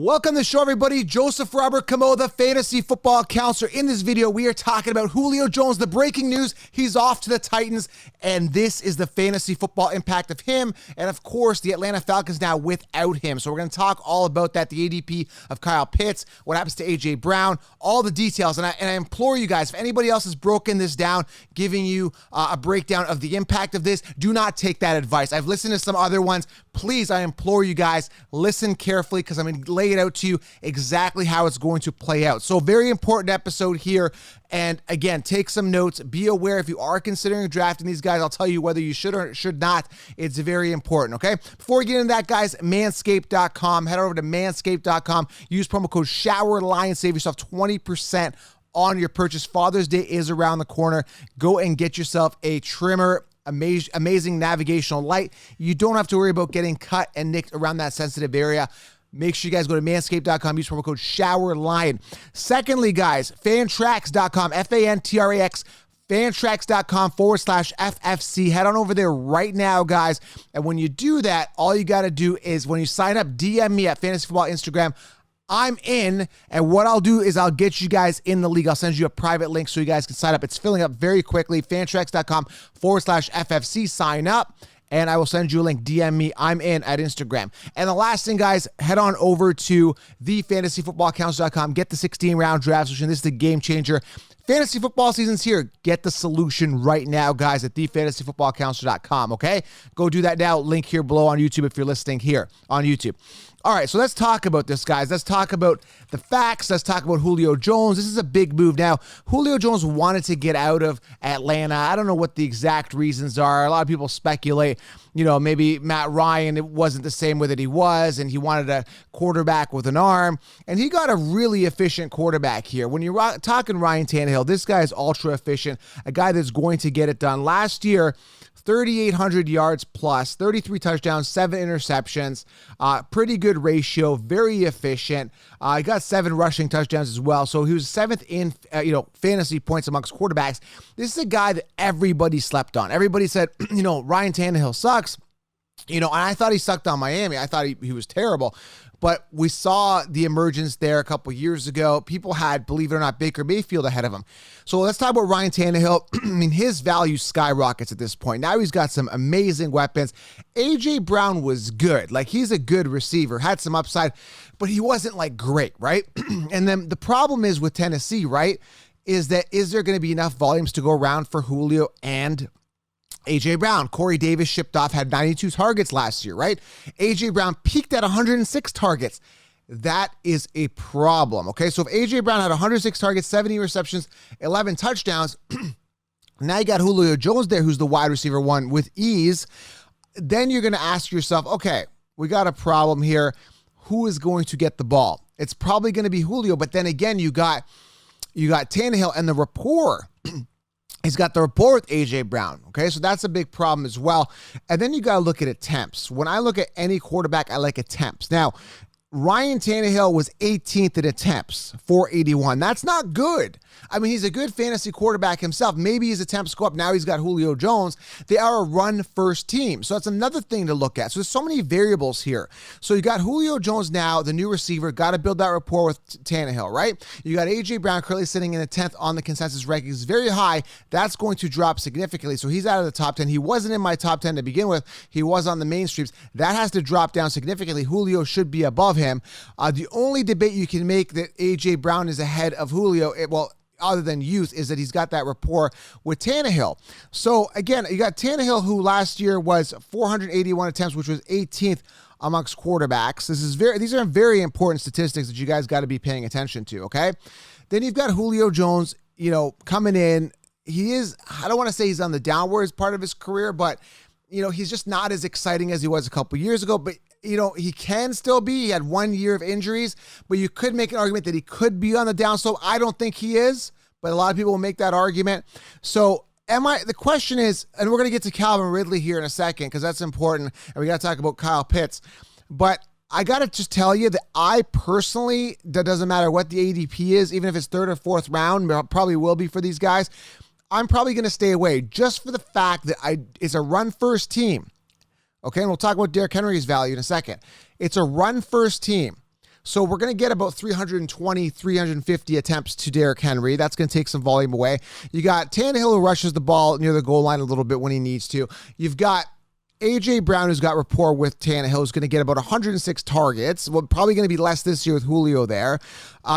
Welcome to the show, everybody. Joseph Robert Camo, the fantasy football counselor. In this video, we are talking about Julio Jones, the breaking news. He's off to the Titans, and this is the fantasy football impact of him. And of course, the Atlanta Falcons now without him. So we're going to talk all about that, the ADP of Kyle Pitts, what happens to A.J. Brown, all the details. And I implore you guys, if anybody else has broken this down, giving you a breakdown of the impact of this, do not take that advice. I've listened to some other ones. Please, I implore you guys, listen carefully because I'm going to lay it out to you exactly how it's going to play out. So very important episode here. And again, take some notes. Be aware if you are considering drafting these guys, I'll tell you whether you should or should not. It's very important, okay? Before we get into that, guys, manscaped.com. Head over to manscaped.com. Use promo code SHOWERLION. Save yourself 20% on your purchase. Father's Day is around the corner. Go and get yourself a trimmer. Amazing navigational light. You don't have to worry about getting cut and nicked around that sensitive area. Make sure you guys go to manscaped.com. Use promo code SHOWERLION. Secondly, guys, fantrax.com, Fantrax, fantrax.com/FFC. Head on over there right now, guys. And when you do that, all you got to do is when you sign up, DM me at Fantasy Football Instagram. I'm in, and what I'll do is I'll get you guys in the league. I'll send you a private link so you guys can sign up. It's filling up very quickly. Fantrax.com/FFC. Sign up, and I will send you a link. DM me. I'm in at Instagram. And the last thing, guys, head on over to thefantasyfootballcounselor.com. Get the 16-round draft solution. This is the game changer. Fantasy football season's here. Get the solution right now, guys, at thefantasyfootballcounselor.com, okay? Go do that now. Link here below on YouTube if you're listening here on YouTube. All right, so let's talk about this, guys. Let's talk about the facts. Let's talk about Julio Jones. This is a big move now. Julio Jones wanted to get out of Atlanta. I don't know what the exact reasons are. A lot of people speculate, maybe Matt Ryan, it wasn't the same way that he was, and he wanted a quarterback with an arm, and he got a really efficient quarterback here. When you're talking Ryan Tannehill, this guy is ultra efficient, a guy that's going to get it done. Last year, 3,800 yards plus, 33 touchdowns, 7 interceptions, pretty good ratio, very efficient. He got 7 rushing touchdowns as well. So he was 7th in, fantasy points amongst quarterbacks. This is a guy that everybody slept on. Everybody said, Ryan Tannehill sucks. And I thought he sucked on Miami. I thought he was terrible. But we saw the emergence there a couple years ago. People had, believe it or not, Baker Mayfield ahead of him. So let's talk about Ryan Tannehill. His value skyrockets at this point. Now he's got some amazing weapons. A.J. Brown was good. He's a good receiver, had some upside, but he wasn't, great, right? And then the problem is with Tennessee, right, is there going to be enough volumes to go around for Julio and A.J. Brown? Corey Davis shipped off, had 92 targets last year, right? A.J. Brown peaked at 106 targets. That is a problem, okay? So if A.J. Brown had 106 targets, 70 receptions, 11 touchdowns, now you got Julio Jones there, who's the wide receiver one with ease. Then you're going to ask yourself, okay, we got a problem here. Who is going to get the ball? It's probably going to be Julio, but then again, you got Tannehill and the rapport. He's got the rapport with A.J. Brown, okay? So that's a big problem as well. And then you got to look at attempts. When I look at any quarterback, I like attempts. Now, Ryan Tannehill was 18th in attempts, 481. That's not good. He's a good fantasy quarterback himself. Maybe his attempts go up. Now he's got Julio Jones. They are a run-first team. So that's another thing to look at. So there's so many variables here. So you got Julio Jones now, the new receiver, got to build that rapport with Tannehill, right? You got A.J. Brown currently sitting in the 10th on the consensus rankings, very high. That's going to drop significantly. So he's out of the top 10. He wasn't in my top 10 to begin with. He was on the mainstreams. That has to drop down significantly. Julio should be above him. The only debate you can make that A.J. Brown is ahead of Julio, other than youth, is that he's got that rapport with Tannehill. So again, you got Tannehill, who last year was 481 attempts, which was 18th amongst quarterbacks. These are very important statistics that you guys got to be paying attention to, okay? Then you've got Julio Jones, coming in. He is, I don't want to say he's on the downwards part of his career, but he's just not as exciting as he was a couple years ago, but he can still be. He had 1 year of injuries, but you could make an argument that he could be on the downslope. I don't think he is, but a lot of people will make that argument. So the question is, and we're going to get to Calvin Ridley here in a second because that's important, and we got to talk about Kyle Pitts, but I got to just tell you that I personally, that doesn't matter what the ADP is, even if it's 3rd or 4th round, probably will be for these guys, I'm probably going to stay away just for the fact that it's a run-first team. Okay, and we'll talk about Derrick Henry's value in a second. It's a run-first team. So we're going to get about 320, 350 attempts to Derrick Henry. That's going to take some volume away. You got Tannehill who rushes the ball near the goal line a little bit when he needs to. You've got A.J. Brown, who's got rapport with Tannehill, is going to get about 106 targets. Well, probably going to be less this year with Julio there.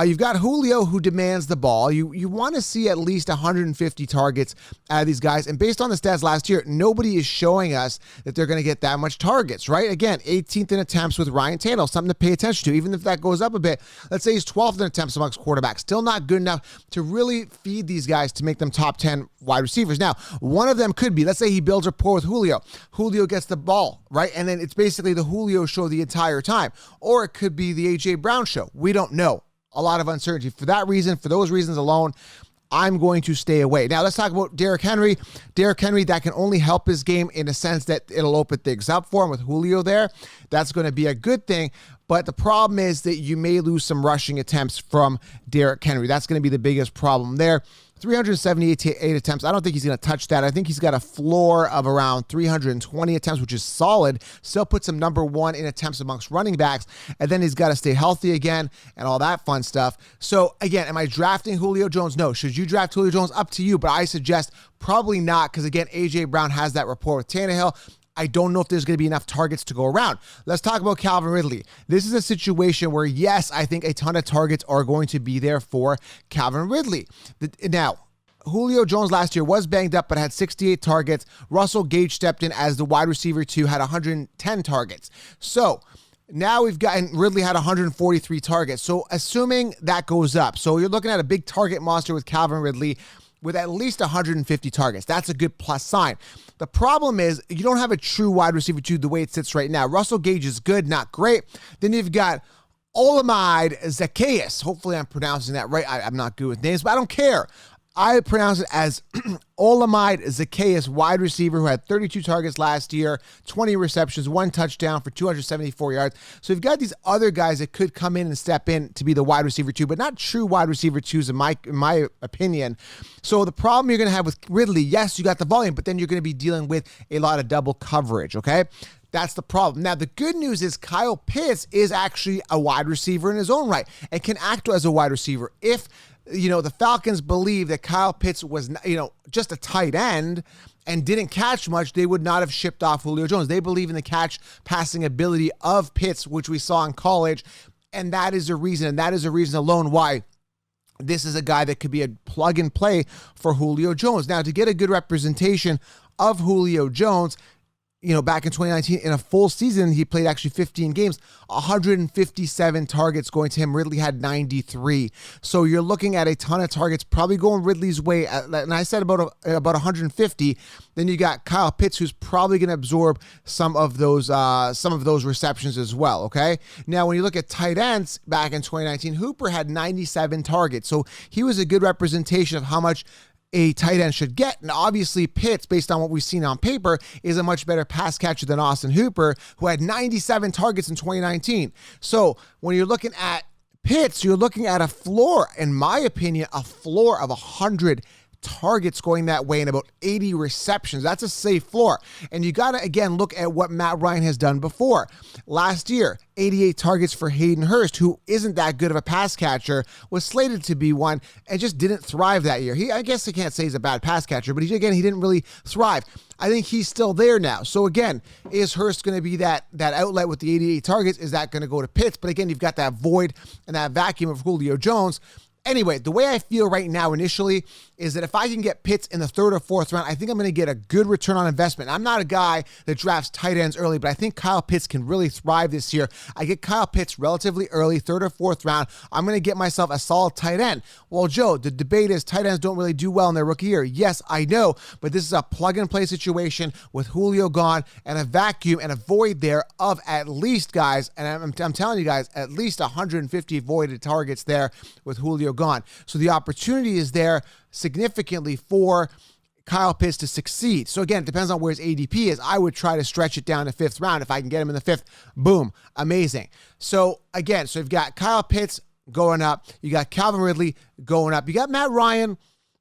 You've got Julio, who demands the ball. You want to see at least 150 targets out of these guys. And based on the stats last year, nobody is showing us that they're going to get that much targets, right? Again, 18th in attempts with Ryan Tannehill, something to pay attention to. Even if that goes up a bit, let's say he's 12th in attempts amongst quarterbacks. Still not good enough to really feed these guys to make them top 10 wide receivers. Now, one of them could be, let's say he builds rapport with Julio. Julio gets the ball, right? And then it's basically the Julio show the entire time. Or it could be the A.J. Brown show. We don't know. A lot of uncertainty. For that reason, for those reasons alone, I'm going to stay away. Now, let's talk about Derrick Henry. Derrick Henry, that can only help his game in a sense that it'll open things up for him with Julio there. That's going to be a good thing. But the problem is that you may lose some rushing attempts from Derrick Henry. That's going to be the biggest problem there. 378 attempts. I don't think he's going to touch that. I think he's got a floor of around 320 attempts, which is solid. Still puts him number one in attempts amongst running backs. And then he's got to stay healthy again and all that fun stuff. So again, am I drafting Julio Jones? No. Should you draft Julio Jones? Up to you, but I suggest probably not, because again, A.J. Brown has that rapport with Tannehill. I don't know if there's going to be enough targets to go around. Let's talk about Calvin Ridley. This is a situation where, yes, I think a ton of targets are going to be there for Calvin Ridley. Now, Julio Jones last year was banged up but had 68 targets. Russell Gage stepped in as the wide receiver 2, had 110 targets. So now we've gotten Ridley had 143 targets. So assuming that goes up, so you're looking at a big target monster with Calvin Ridley with at least 150 targets. That's a good plus sign. The problem is you don't have a true wide receiver 2 the way it sits right now. Russell Gage is good, not great. Then you've got Olamide Zaccheaus. Hopefully I'm pronouncing that right. I'm not good with names, but I don't care. I pronounce it as Olamide Zaccheaus, wide receiver who had 32 targets last year, 20 receptions, 1 touchdown for 274 yards. So you've got these other guys that could come in and step in to be the wide receiver 2, but not true wide receiver 2s in my opinion. So the problem you're going to have with Ridley, yes, you got the volume, but then you're going to be dealing with a lot of double coverage, okay? That's the problem. Now, the good news is Kyle Pitts is actually a wide receiver in his own right and can act as a wide receiver. If the Falcons believe that Kyle Pitts was, just a tight end and didn't catch much, they would not have shipped off Julio Jones. They believe in the catch passing ability of Pitts, which we saw in college. And that is a reason. And that is a reason alone why this is a guy that could be a plug and play for Julio Jones. Now, to get a good representation of Julio Jones, back in 2019, in a full season, he played actually 15 games, 157 targets going to him. Ridley had 93. So you're looking at a ton of targets, probably going Ridley's way. And I said about 150. Then you got Kyle Pitts, who's probably going to absorb some of those receptions as well. Okay. Now, when you look at tight ends back in 2019, Hooper had 97 targets. So he was a good representation of how much a tight end should get. And obviously Pitts, based on what we've seen on paper, is a much better pass catcher than Austin Hooper, who had 97 targets in 2019. So when you're looking at Pitts, you're looking at a floor, in my opinion, a floor of 100 targets going that way and about 80 receptions. That's a safe floor. And you got to, again, look at what Matt Ryan has done before. Last year, 88 targets for Hayden Hurst, who isn't that good of a pass catcher, was slated to be one and just didn't thrive that year. I guess I can't say he's a bad pass catcher, but he didn't really thrive. I think he's still there now. So again, is Hurst going to be that outlet with the 88 targets? Is that going to go to Pitts? But again, you've got that void and that vacuum of Julio Jones. Anyway, the way I feel right now initially is that if I can get Pitts in the 3rd or 4th round, I think I'm going to get a good return on investment. I'm not a guy that drafts tight ends early, but I think Kyle Pitts can really thrive this year. I get Kyle Pitts relatively early, 3rd or 4th round. I'm going to get myself a solid tight end. Well, Joe, the debate is tight ends don't really do well in their rookie year. Yes, I know, but this is a plug-and-play situation with Julio gone and a vacuum and a void there of at least, guys, and I'm telling you guys, at least 150 voided targets there with Julio gone. So the opportunity is there significantly for Kyle Pitts to succeed. So again, it depends on where his ADP is. I would try to stretch it down to 5th round. If I can get him in the 5th, boom, amazing. So again, you've got Kyle Pitts going up. You got Calvin Ridley going up. You got Matt Ryan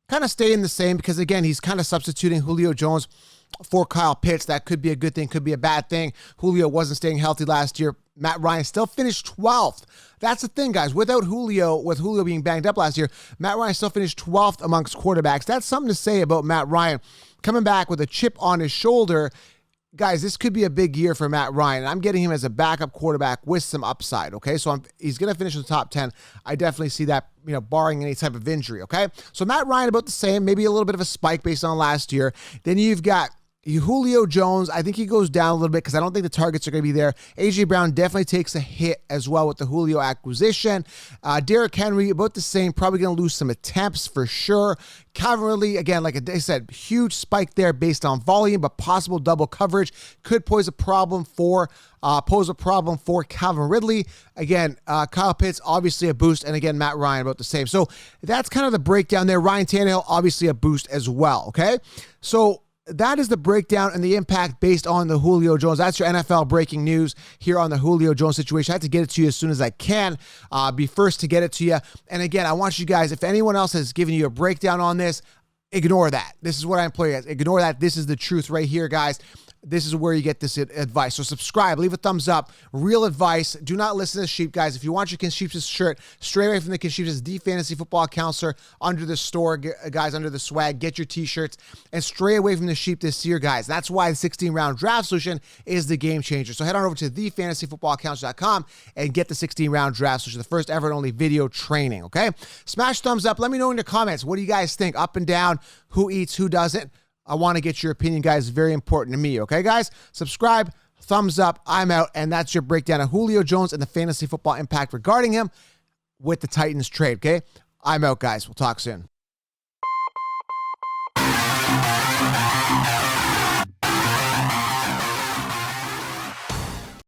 kind of staying the same because again, he's kind of substituting Julio Jones for Kyle Pitts. That could be a good thing, could be a bad thing. Julio wasn't staying healthy last year. Matt Ryan still finished 12th. That's the thing, guys. With Julio being banged up last year, Matt Ryan still finished 12th amongst quarterbacks. That's something to say about Matt Ryan coming back with a chip on his shoulder. Guys, this could be a big year for Matt Ryan. I'm getting him as a backup quarterback with some upside, okay? So he's going to finish in the top 10. I definitely see that, barring any type of injury, okay? So Matt Ryan about the same, maybe a little bit of a spike based on last year. Then you've got Julio Jones. I think he goes down a little bit because I don't think the targets are going to be there. A.J. Brown definitely takes a hit as well with the Julio acquisition. Derrick Henry, about the same, probably going to lose some attempts for sure. Calvin Ridley, again, like I said, huge spike there based on volume, but possible double coverage could pose a problem for Calvin Ridley. Again, Kyle Pitts, obviously a boost, and again, Matt Ryan about the same. So that's kind of the breakdown there. Ryan Tannehill, obviously a boost as well, okay? So that is the breakdown and the impact based on the Julio Jones. That's your NFL breaking news here on the Julio Jones situation. I have to get it to you as soon as I can. Be first to get it to you. And again, I want you guys, if anyone else has given you a breakdown on this, ignore that. This is what I employ, guys. Ignore that. This is the truth right here, guys. This is where you get this advice. So subscribe, leave a thumbs up. Real advice. Do not listen to the sheep, guys. If you want your Concheapsis shirt, stray away from the Concheapsis, the fantasy football counselor under the store, guys, under the swag. Get your t-shirts and stray away from the sheep this year, guys. That's why the 16-round draft solution is the game changer. So head on over to thefantasyfootballcounselor.com and get the 16-round draft solution, the first ever and only video training, okay? Smash thumbs up. Let me know in the comments. What do you guys think? Up and down, who eats, who doesn't? I want to get your opinion, guys. Very important to me, okay, guys? Subscribe, thumbs up. I'm out, and that's your breakdown of Julio Jones and the fantasy football impact regarding him with the Titans trade, okay? I'm out, guys. We'll talk soon.